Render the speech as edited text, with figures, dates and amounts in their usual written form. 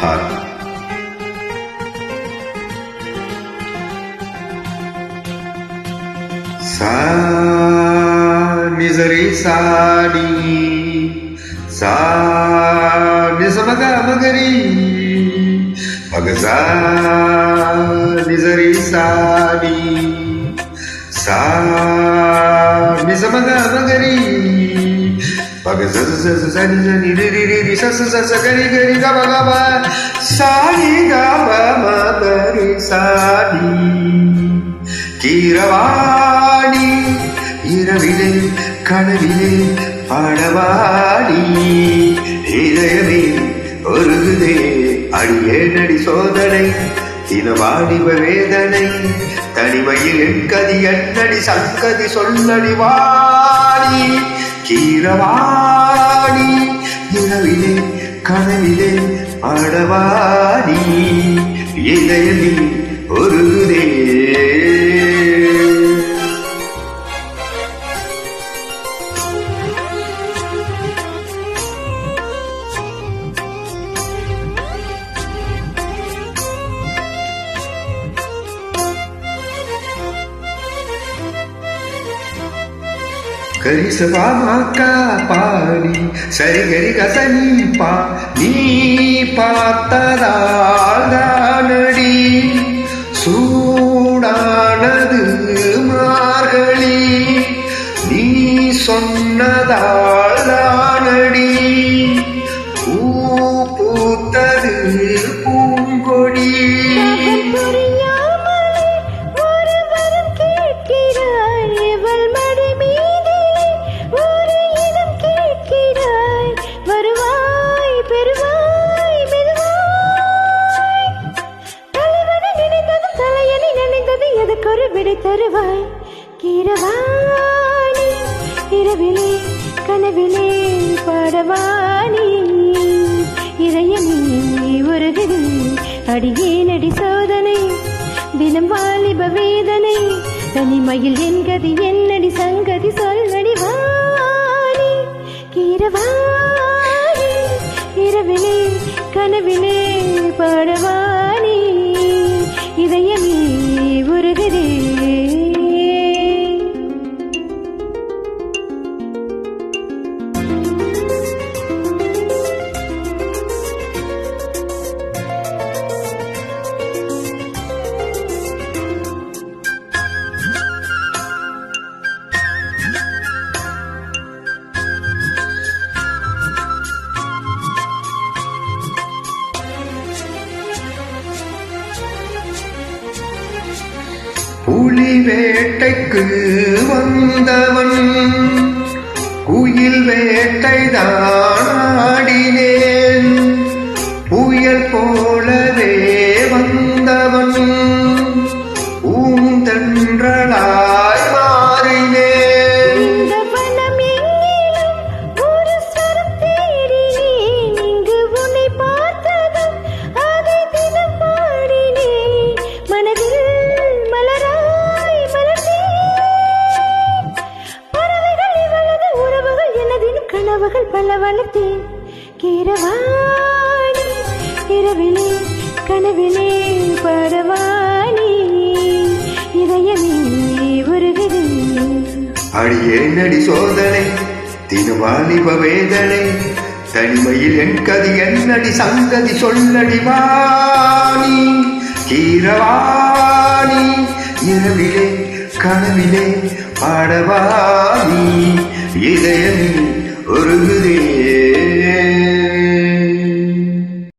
Hi. சா நிசரி சாடி சா நிசமக மகரி மகசா நிசரி சாடி சா நிசமக மகரி மகசா சரி சரி ரி ரி ரி ச ச ச கரி கரி க ப க ப சாடி க ப ம கரி சாடி கீரவாணி இரவிலே கனவிலே பாடவாடி இதயமே ஒருகுதே அடியேனடி சோதனை தினவாடிவ வேதனை தனிமையில் என்கதி என்னடி சங்கதி சொல்லடி வாடி கீரவாணி இரவிலே கனவிலே பாடவாடி இதயமே ஒருகுதே. கரிசவா மாக்கா பாடி சரி கரி கசனி பா நீ பார்த்ததாடி சூடானது மார்கழி நீ சொன்னதாடி பூ பூத்தது பூங்கொடி. ஒரு விடை தருவாய் கீரவாணி இரவிலே கனவிலே பாடவாணி இதயமே உருகுது அடியேனடி சோதனை தினம் வாலிப வேதனை தனிமையில் என்கதி என்னடி சங்கதி சொல்லடி வாணி கீரவாணி இரவிலே கனவிலே பாடவாணி இதயமே உருகுதே. புலி வேட்டைக்கு வந்தவன் குயில் வேட்டைதான் ஆடினேன் புயல் போலவே வந்தவன் பூந்தென்றலாய் மாறினேன். கனவுகள் பல வளர்த்தேன் கீரவாணி இரவிலே கனவிலே பாடவாணி இதயமே உருகுது அடியேனடி சோதனை தினவாலிப வேதனை தனிமையில் என் கதி என்னடி சங்கதி சொல்லடி வாணி கீரவாணி இரவிலே கனவிலே பாடவாணி இதயமே